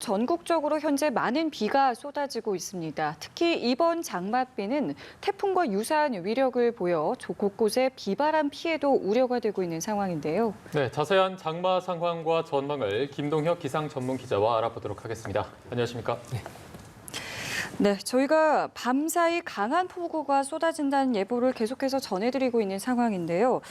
전국적으로 현재 많은 비가 쏟아지고 있습니다. 특히 이번 장맛비는 태풍과 유사한 위력을 보여 곳곳에 비바람 피해도 우려가 되고 있는 상황인데요. 네, 자세한 장마 상황과 전망을 김동혁 기상 전문 기자와 알아보도록 하겠습니다. 안녕하십니까? 네, 저희가 밤사이 강한 폭우가 쏟아진다는 예보를 계속해서 전해드리고 있는 상황인데요.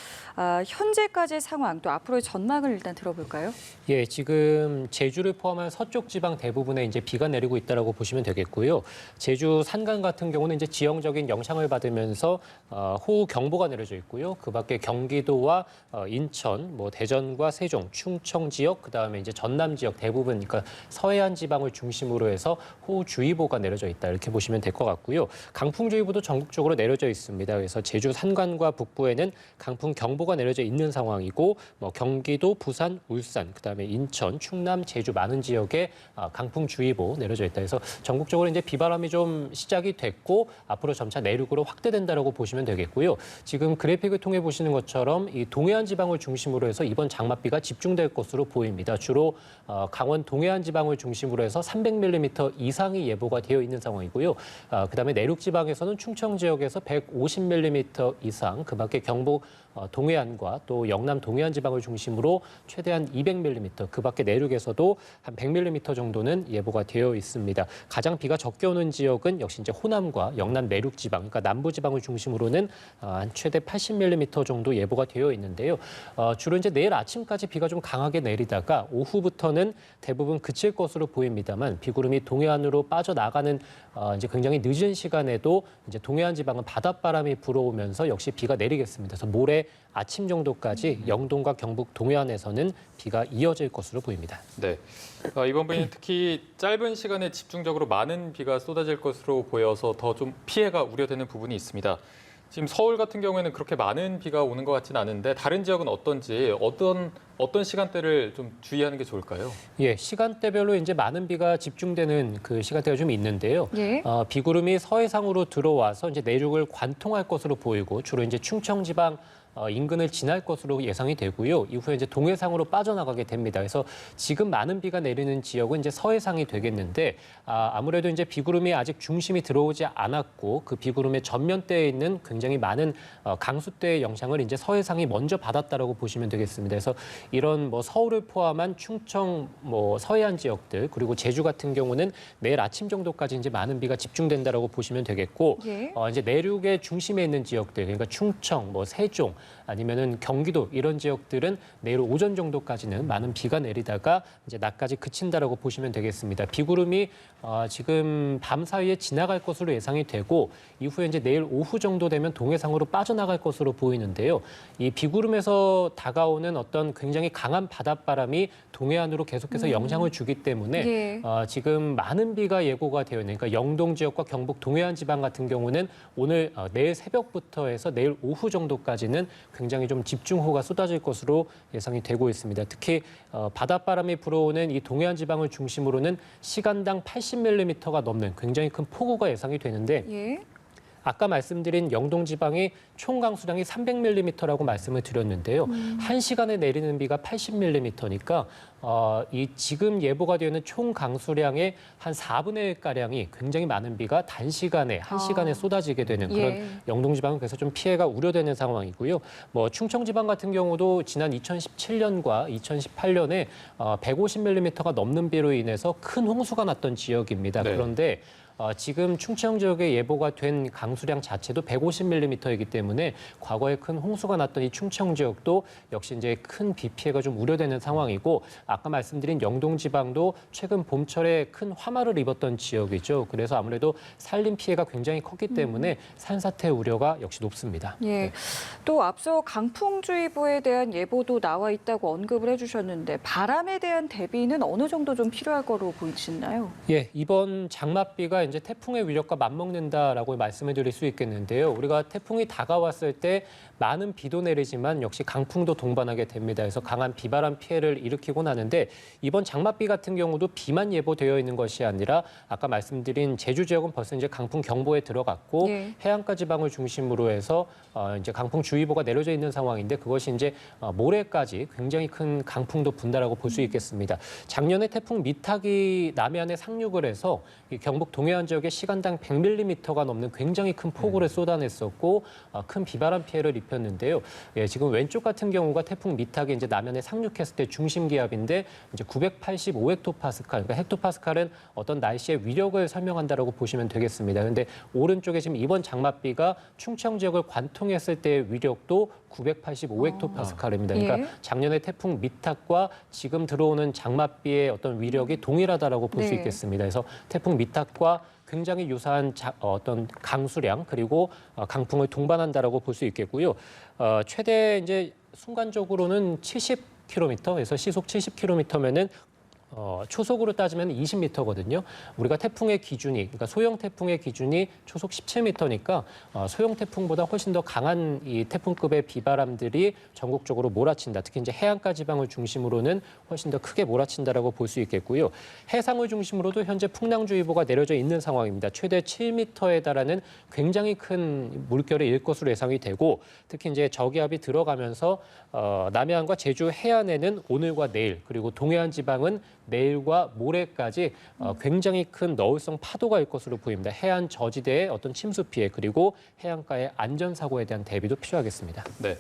현재까지의 상황, 또 앞으로의 전망을 일단 들어볼까요? 예, 지금 제주를 포함한 서쪽 지방 대부분에 이제 비가 내리고 있다라고 보시면 되겠고요. 제주 산간 같은 경우는 이제 지형적인 영향을 받으면서 호우 경보가 내려져 있고요. 그밖에 경기도와 인천, 대전과 세종, 충청 지역, 그다음에 이제 전남 지역 대부분, 그러니까 서해안 지방을 중심으로 해서 호우주의보가 내려져 있다 이렇게 보시면 될 것 같고요. 강풍주의보도 전국적으로 내려져 있습니다. 그래서 제주 산간과 북부에는 강풍 경보가 내려져 있는 상황이고, 경기도, 부산, 울산, 그다음에 인천, 충남, 제주 많은 지역에 강풍주의보 내려져 있다. 그래서 전국적으로 이제 비바람이 좀 시작이 됐고 앞으로 점차 내륙으로 확대된다라고 보시면 되겠고요. 지금 그래픽을 통해 보시는 것처럼 이 동해안 지방을 중심으로 해서 이번 장맛비가 집중될 것으로 보입니다. 주로 강원 동해안 지방을 중심으로 해서 300mm 이상이 예보가 되어 있는 상황이고요. 그다음에 내륙 지방에서는 충청 지역에서 150mm 이상, 그밖에 경북 동해안과 또 영남 동해안 지방을 중심으로 최대한 200mm, 그밖에 내륙에서도 한 100mm 정도는 예보가 되어 있습니다. 가장 비가 적게 오는 지역은 역시 이제 호남과 영남 내륙 지방, 그러니까 남부 지방을 중심으로는 한 최대 80mm 정도 예보가 되어 있는데요. 주로 이제 내일 아침까지 비가 좀 강하게 내리다가 오후부터는 대부분 그칠 것으로 보입니다만, 비구름이 동해안으로 빠져나가는 이제 굉장히 늦은 시간에도 이제 동해안 지방은 바닷바람이 불어오면서 역시 비가 내리겠습니다. 그래서 모레 아침 정도까지 영동과 경북 동해안에서는 비가 이어질 것으로 보입니다. 네, 이번 분이 특히 짧은 시간에 집중적으로 많은 비가 쏟아질 것으로 보여서 더 좀 피해가 우려되는 부분이 있습니다. 지금 서울 같은 경우에는 그렇게 많은 비가 오는 것 같지는 않은데 다른 지역은 어떤지 어떤 시간대를 좀 주의하는 게 좋을까요? 예, 시간대별로 이제 많은 비가 집중되는 그 시간대가 좀 있는데요. 예. 비구름이 서해상으로 들어와서 이제 내륙을 관통할 것으로 보이고 주로 이제 충청 지방 인근을 지날 것으로 예상이 되고요. 이후에 이제 동해상으로 빠져나가게 됩니다. 그래서 지금 많은 비가 내리는 지역은 이제 서해상이 되겠는데, 아무래도 이제 비구름이 아직 중심이 들어오지 않았고 그 비구름의 전면대에 있는 굉장히 많은 강수대의 영향을 이제 서해상이 먼저 받았다라고 보시면 되겠습니다. 그래서 이런 서울을 포함한 충청, 서해안 지역들, 그리고 제주 같은 경우는 내일 아침 정도까지 이제 많은 비가 집중된다라고 보시면 되겠고, 예. 이제 내륙의 중심에 있는 지역들, 그러니까 충청, 세종, 아니면은 경기도 이런 지역들은 내일 오전 정도까지는 많은 비가 내리다가 이제 낮까지 그친다라고 보시면 되겠습니다. 비구름이 지금 밤 사이에 지나갈 것으로 예상이 되고 이후에 이제 내일 오후 정도 되면 동해상으로 빠져나갈 것으로 보이는데요. 이 비구름에서 다가오는 어떤 굉장히 강한 바닷바람이 동해안으로 계속해서 영향을 주기 때문에 예. 지금 많은 비가 예고가 되어 있는, 그러니까 영동 지역과 경북 동해안 지방 같은 경우는 오늘 내일 새벽부터 해서 내일 오후 정도까지는 굉장히 좀 집중호우가 쏟아질 것으로 예상이 되고 있습니다. 특히 바닷바람이 불어오는 이 동해안 지방을 중심으로는 시간당 80mm가 넘는 굉장히 큰 폭우가 예상이 되는데, 예. 아까 말씀드린 영동 지방이 총 강수량이 300mm라고 말씀을 드렸는데요. 1시간에 내리는 비가 80mm니까 이 지금 예보가 되는 총 강수량의 한 4분의 1가량이 굉장히 많은 비가 단시간에, 1시간에 쏟아지게 되는 그런 예. 영동 지방은 그래서 좀 피해가 우려되는 상황이고요. 충청 지방 같은 경우도 지난 2017년과 2018년에 150mm가 넘는 비로 인해서 큰 홍수가 났던 지역입니다. 네. 그런데 지금 충청 지역에 예보가 된 강수량 자체도 150mm이기 때문에 과거에 큰 홍수가 났던 이 충청 지역도 역시 이제 큰 비 피해가 좀 우려되는 상황이고, 아까 말씀드린 영동 지방도 최근 봄철에 큰 화마를 입었던 지역이죠. 그래서 아무래도 산림 피해가 굉장히 컸기 때문에 산사태 우려가 역시 높습니다. 예. 네. 또 앞서 강풍주의보에 대한 예보도 나와 있다고 언급을 해주셨는데 바람에 대한 대비는 어느 정도 좀 필요할 거로 보이시나요? 예, 이번 장맛비가 이제 태풍의 위력과 맞먹는다라고 말씀을 드릴 수 있겠는데요. 우리가 태풍이 다가왔을 때 많은 비도 내리지만 역시 강풍도 동반하게 됩니다. 그래서 강한 비바람 피해를 일으키곤 하는데 이번 장맛비 같은 경우도 비만 예보되어 있는 것이 아니라 아까 말씀드린 제주 지역은 벌써 이제 강풍 경보에 들어갔고 예. 해안가 지방을 중심으로 해서 이제 강풍 주의보가 내려져 있는 상황인데 그것이 이제 모레까지 굉장히 큰 강풍도 분다라고 볼 수 있겠습니다. 작년에 태풍 미탁이 남해안에 상륙을 해서 이 경북 동해안 지역에 시간당 100mm가 넘는 굉장히 큰 폭우를 쏟아냈었고 큰 비바람 피해를 입혔는데요. 예, 지금 왼쪽 같은 경우가 태풍 미탁이 이제 남해안에 상륙했을 때 중심 기압인데 이제 985헥토파스칼, 그러니까 헥토파스칼은 어떤 날씨의 위력을 설명한다라고 보시면 되겠습니다. 그런데 오른쪽에 지금 이번 장맛비가 충청 지역을 관통했을 때의 위력도 985헥토파스칼입니다. 그러니까 예. 작년에 태풍 미탁과 지금 들어오는 장맛비의 어떤 위력이 동일하다라고 볼 수 네. 있겠습니다. 그래서 태풍 미탁과 굉장히 유사한 어떤 강수량 그리고 강풍을 동반한다라고 볼 수 있겠고요. 최대 이제 순간적으로는 70km에서 시속 70km면은 초속으로 따지면 20m거든요. 우리가 태풍의 기준이, 그러니까 소형 태풍의 기준이 초속 17m니까 소형 태풍보다 훨씬 더 강한 이 태풍급의 비바람들이 전국적으로 몰아친다. 특히 이제 해안가 지방을 중심으로는 훨씬 더 크게 몰아친다라고 볼 수 있겠고요. 해상을 중심으로도 현재 풍랑주의보가 내려져 있는 상황입니다. 최대 7m에 달하는 굉장히 큰 물결이 일 것으로 예상이 되고 특히 이제 저기압이 들어가면서 남해안과 제주 해안에는 오늘과 내일 그리고 동해안 지방은 내일과 모레까지 굉장히 큰 너울성 파도가 일 것으로 보입니다. 해안 저지대의 어떤 침수 피해 그리고 해안가의 안전사고에 대한 대비도 필요하겠습니다. 네.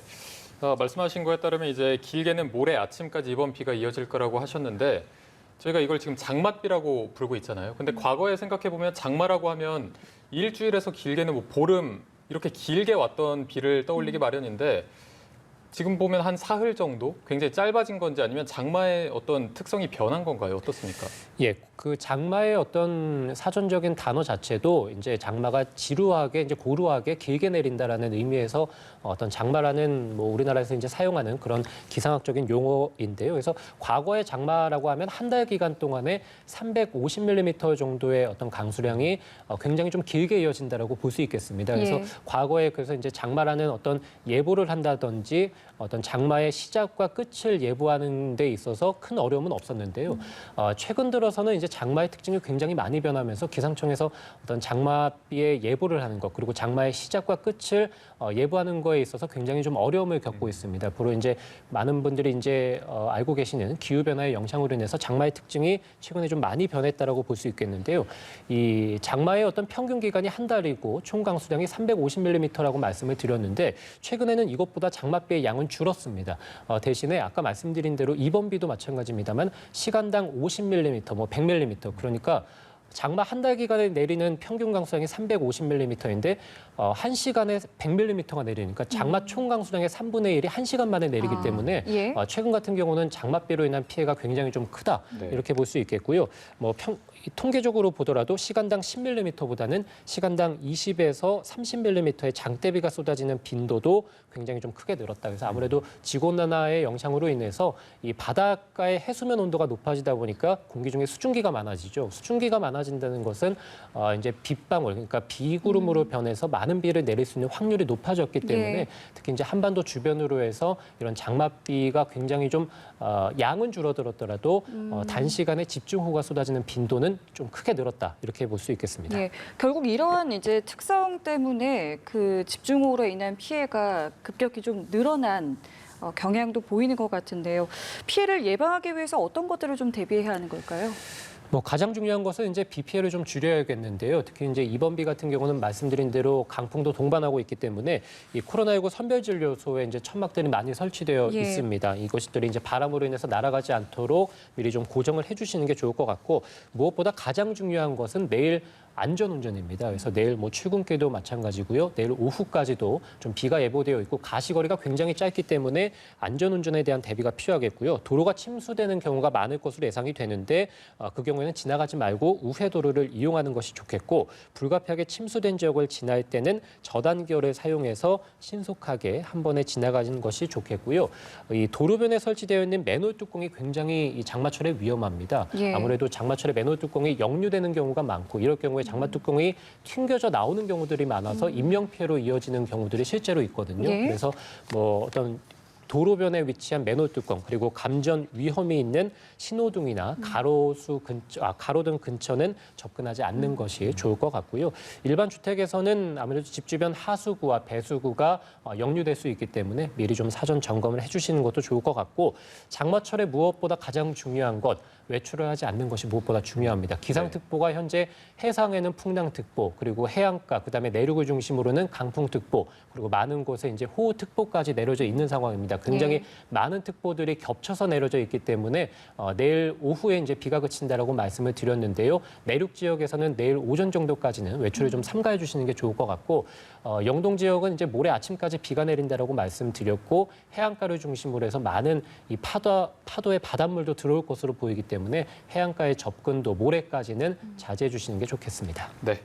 말씀하신 거에 따르면 이제 길게는 모레 아침까지 이번 비가 이어질 거라고 하셨는데 저희가 이걸 지금 장맛비라고 부르고 있잖아요. 근데 과거에 생각해 보면 장마라고 하면 일주일에서 길게는 뭐 보름 이렇게 길게 왔던 비를 떠올리기 마련인데 지금 보면 한 사흘 정도 굉장히 짧아진 건지 아니면 장마의 어떤 특성이 변한 건가요? 어떻습니까? 예, 그 장마의 어떤 사전적인 단어 자체도 이제 장마가 지루하게 이제 고루하게 길게 내린다라는 의미에서 어떤 장마라는 뭐 우리나라에서 이제 사용하는 그런 기상학적인 용어인데요. 그래서 과거의 장마라고 하면 한 달 기간 동안에 350mm 정도의 어떤 강수량이 굉장히 좀 길게 이어진다라고 볼 수 있겠습니다. 그래서 예. 과거에 그래서 이제 장마라는 어떤 예보를 한다든지 어떤 장마의 시작과 끝을 예보하는 데 있어서 큰 어려움은 없었는데요. 최근 들어서는 이제 장마의 특징이 굉장히 많이 변하면서 기상청에서 어떤 장마비의 예보를 하는 것 그리고 장마의 시작과 끝을 예보하는 거에 있어서 굉장히 좀 어려움을 겪고 있습니다. 앞으로 이제 많은 분들이 이제 알고 계시는 기후 변화의 영향으로 인해서 장마의 특징이 최근에 좀 많이 변했다라고 볼 수 있겠는데요. 이 장마의 어떤 평균 기간이 한 달이고 총 강수량이 350mm라고 말씀을 드렸는데 최근에는 이것보다 장맛비의 양은 줄었습니다. 대신에 아까 말씀드린 대로 이번 비도 마찬가지입니다만 시간당 50mm, 뭐 100mm 그러니까 장마 한 달 기간에 내리는 평균 강수량이 350mm인데 한 시간에 100mm가 내리니까 장마 총 강수량의 3분의 1이 한 시간 만에 내리기 때문에 예. 최근 같은 경우는 장맛비로 인한 피해가 굉장히 좀 크다 네. 이렇게 볼 수 있겠고요. 뭐 통계적으로 보더라도 시간당 10mm보다는 시간당 20에서 30mm의 장대비가 쏟아지는 빈도도 굉장히 좀 크게 늘었다. 그래서 아무래도 지구온난화의 영향으로 인해서 이 바닷가의 해수면 온도가 높아지다 보니까 공기 중에 수증기가 많아지죠. 수증기가 많아진다는 것은 이제 빗방울, 그러니까 비구름으로 변해서 많은 비를 내릴 수 있는 확률이 높아졌기 때문에 예. 특히 이제 한반도 주변으로 해서 이런 장맛비가 굉장히 좀 양은 줄어들었더라도 단시간에 집중호우가 쏟아지는 빈도는 좀 크게 늘었다 이렇게 볼 수 있겠습니다. 예, 결국 이러한 이제 특성 때문에 그 집중호우로 인한 피해가 급격히 좀 늘어난 경향도 보이는 것 같은데요. 피해를 예방하기 위해서 어떤 것들을 좀 대비해야 하는 걸까요? 뭐 가장 중요한 것은 이제 비 피해를 좀 줄여야겠는데요. 특히 이제 이번 비 같은 경우는 말씀드린 대로 강풍도 동반하고 있기 때문에 이 코로나19 선별진료소에 이제 천막들이 많이 설치되어 예. 있습니다. 이것들이 이제 바람으로 인해서 날아가지 않도록 미리 좀 고정을 해주시는 게 좋을 것 같고 무엇보다 가장 중요한 것은 내일 안전운전입니다. 그래서 내일 뭐 출근길도 마찬가지고요. 내일 오후까지도 좀 비가 예보되어 있고 가시거리가 굉장히 짧기 때문에 안전운전에 대한 대비가 필요하겠고요. 도로가 침수되는 경우가 많을 것으로 예상이 되는데 그 경우에는 지나가지 말고 우회도로를 이용하는 것이 좋겠고 불가피하게 침수된 지역을 지날 때는 저단기어를 사용해서 신속하게 한 번에 지나가는 것이 좋겠고요. 이 도로변에 설치되어 있는 맨홀 뚜껑이 굉장히 이 장마철에 위험합니다. 예. 아무래도 장마철에 맨홀 뚜껑이 역류되는 경우가 많고 이럴 경우에 장마 뚜껑이 튕겨져 나오는 경우들이 많아서 인명 피해로 이어지는 경우들이 실제로 있거든요. 예. 그래서 뭐 어떤 도로변에 위치한 맨홀 뚜껑 그리고 감전 위험이 있는 신호등이나 가로등 근처는 접근하지 않는 것이 좋을 것 같고요. 일반 주택에서는 아무래도 집 주변 하수구와 배수구가 역류될 수 있기 때문에 미리 좀 사전 점검을 해주시는 것도 좋을 것 같고 장마철에 무엇보다 가장 중요한 것 외출을 하지 않는 것이 무엇보다 중요합니다. 기상특보가 현재 해상에는 풍랑특보 그리고 해안가 그다음에 내륙을 중심으로는 강풍특보 그리고 많은 곳에 이제 호우특보까지 내려져 있는 상황입니다. 굉장히 많은 특보들이 겹쳐서 내려져 있기 때문에 내일 오후에 이제 비가 그친다라고 말씀을 드렸는데요. 내륙 지역에서는 내일 오전 정도까지는 외출을 좀 삼가해 주시는 게 좋을 것 같고 영동 지역은 이제 모레 아침까지 비가 내린다라고 말씀드렸고 해안가를 중심으로 해서 많은 이 파도의 바닷물도 들어올 것으로 보이기 때문에 해안가의 접근도 모레까지는 자제해 주시는 게 좋겠습니다. 네.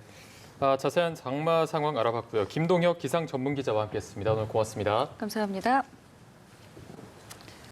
자세한 장마 상황 알아봤고요. 김동혁 기상 전문 기자와 함께했습니다. 오늘 고맙습니다. 감사합니다.